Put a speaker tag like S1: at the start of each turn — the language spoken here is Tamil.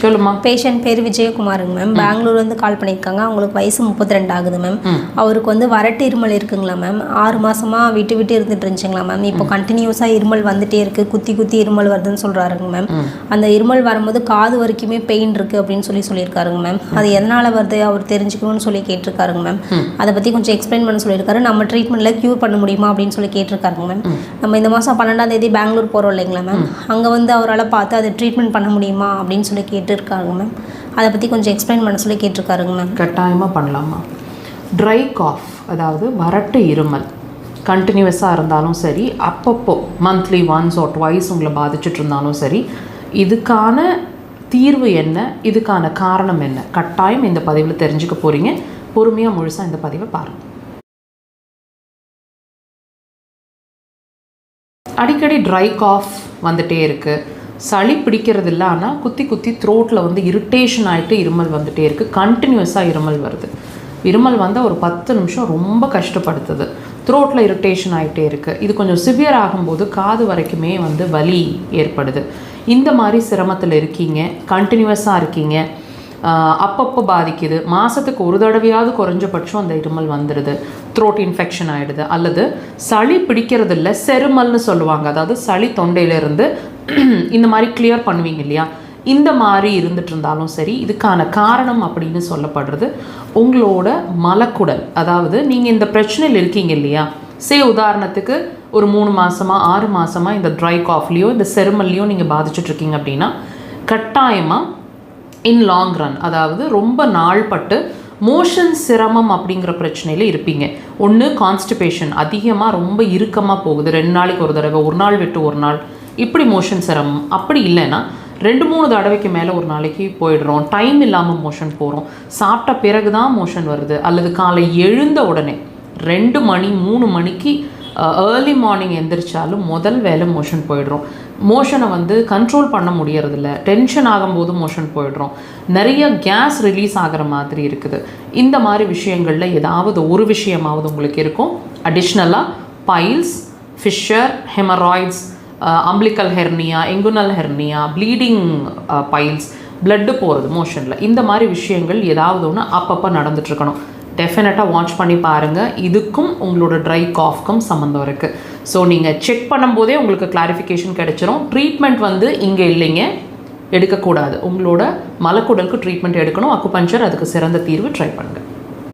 S1: சொல்லுமா.
S2: பேஷண்ட் பேர் விஜயகுமாருங்க மேம். பெங்களூர்லேருந்து கால் பண்ணியிருக்காங்க. அவங்களுக்கு வயசு 32 ஆகுது மேம். அவருக்கு வந்து வறட்டு இருமல் இருக்குங்களா மேம். 6 மாதமாக விட்டு விட்டு இருந்துட்டு இருந்துச்சுங்களா மேம். இப்போ கண்டினியூஸாக இருமல் வந்துட்டே இருக்குது. குத்தி குத்தி இருமல் வருதுன்னு சொல்கிறாருங்க மேம். அந்த இருமல் வரும்போது காது வரைக்குமே பெயின் இருக்குது அப்படின்னு சொல்லியிருக்காருங்க மேம். அது எதனால் வருது அவர் தெரிஞ்சுக்கணும்னு சொல்லி கேட்டிருக்காருங்க மேம். அதை பற்றி கொஞ்சம் எக்ஸ்பிளைன் பண்ண சொல்லியிருக்காரு. நம்ம ட்ரீட்மெண்ட்டில் க்யூர் பண்ண முடியுமா அப்படின்னு சொல்லி கேட்டிருக்காருங்க மேம். நம்ம இந்த மாதம் 12ஆம் தேதி பெங்களூர் போகிறோம் இல்லைங்களா மேம். அங்கே வந்து அவரால் பார்த்து அதை ட்ரீட்மெண்ட் பண்ண முடியுமா அப்படின்னு சொல்லி கேட்டிருக்காருங்க மேம். அதை பற்றி கொஞ்சம் எக்ஸ்பிளைன் பண்ண சொல்லி கேட்டிருக்காருங்க மேம்.
S1: கட்டாயமாக பண்ணலாமா. ட்ரை காஃப், அதாவது வறட்டு இருமல் கண்டினியூஸாக இருந்தாலும் சரி, அப்பப்போ மந்த்லி ஒன்ஸ் ஆர் ட்வைஸ் உங்களை பாதிச்சுட்டு இருந்தாலும் சரி, இதுக்கான தீர்வு என்ன, இதுக்கான காரணம் என்ன, கட்டாயம் இந்த பதிவில் தெரிஞ்சுக்க போகிறீங்க. பொறுமையாக முழுசாக இந்த பதிவை பாருங்கள். அடிக்கடி ட்ரை காஃப் வந்துகிட்டே இருக்குது, சளி பிடிக்கிறது இல்லை, ஆனால் குத்தி குத்தி த்ரோட்டில் வந்து இரிட்டேஷன் ஆகிட்டு இருமல் வந்துகிட்டே இருக்குது. கண்டினியூஸாக இருமல் வருது. இருமல் வந்தால் ஒரு 10 நிமிஷம் ரொம்ப கஷ்டப்படுத்துது. த்ரோட்டில் இரிட்டேஷன் ஆகிட்டே இருக்குது. இது கொஞ்சம் சிவியர் ஆகும்போது காது வரைக்குமே வந்து வலி ஏற்படுது. இந்த மாதிரி சிரமத்தில் இருக்கீங்க, கண்டினியூஸாக இருக்கீங்க, அப்பப்போ பாதிக்குது, மாதத்துக்கு ஒரு தடவையாவது குறைஞ்சபட்சம் அந்த இருமல் வந்துடுது, த்ரோட் இன்ஃபெக்ஷன் ஆகிடுது, அல்லது சளி பிடிக்கிறது இல்லை செருமல்னு சொல்லுவாங்க, அதாவது சளி தொண்டையிலேருந்து இந்த மாதிரி கிளியர் பண்ணுவீங்க இல்லையா, இந்த மாதிரி இருந்துட்டு இருந்தாலும் சரி, இதுக்கான காரணம் அப்படின்னு சொல்லப்படுறது உங்களோட மலக்குடல். அதாவது நீங்கள் இந்த பிரச்சனையில் இருக்கீங்க இல்லையா, உதாரணத்துக்கு ஒரு 3 மாதமாக 6 மாதமாக இந்த ட்ரை காஃப்லேயோ இந்த செருமல்லையோ நீங்கள் பாதிச்சுட்ருக்கீங்க அப்படின்னா கட்டாயமாக இன் லாங் ரன், அதாவது ரொம்ப நாள்பட்டு மோஷன் சிரமம் அப்படிங்கிற பிரச்சனையில் இருப்பீங்க. ஒன்று கான்ஸ்டிபேஷன், அதிகமாக ரொம்ப இறுக்கமாக போகுது, 2 நாளைக்கு ஒரு தடவை, ஒரு நாள் விட்டு ஒரு நாள், இப்படி மோஷன் சிரமம். அப்படி இல்லைன்னா 2-3 தடவைக்கு மேலே ஒரு நாளைக்கு போயிடுறோம், டைம் இல்லாமல் மோஷன் போகிறோம், சாப்பிட்ட பிறகு தான் மோஷன் வருது, அல்லது காலை எழுந்த உடனே 2 மணி 3 மணிக்கு ஏர்லி மார்னிங் எந்திரிச்சாலும் முதல் வேலை மோஷன் போயிடுறோம். மோஷனை வந்து கண்ட்ரோல் பண்ண முடியறதில்ல, டென்ஷன் ஆகும்போது மோஷன் போயிடுறோம், நிறைய கேஸ் ரிலீஸ் ஆகிற மாதிரி இருக்குது. இந்த மாதிரி விஷயங்களில் ஏதாவது ஒரு விஷயமாவது உங்களுக்கு இருக்கும். அடிஷ்னலாக piles, fissure, haemorrhoids, umbilical hernia, inguinal hernia, bleeding piles, blood போகிறது மோஷனில், இந்த மாதிரி விஷயங்கள் ஏதாவது ஒன்று அப்பப்போ நடந்துட்டுருக்கணும். டெஃபினட்டாக வாட்ச் பண்ணி பாருங்கள். இதுக்கும் உங்களோட ட்ரை காஃப்க்கும் சம்மந்தம் இருக்குது. ஸோ நீங்கள் செக் பண்ணும்போதே உங்களுக்கு கிளாரிஃபிகேஷன் கிடைச்சிரும். ட்ரீட்மெண்ட் வந்து இங்கே இல்லைங்க, எடுக்கக்கூடாது. உங்களோட மலக்குடலுக்கு ட்ரீட்மெண்ட் எடுக்கணும். அக்குபஞ்சர் அதுக்கு சிறந்த தீர்வு. ட்ரை பண்ணுங்கள்.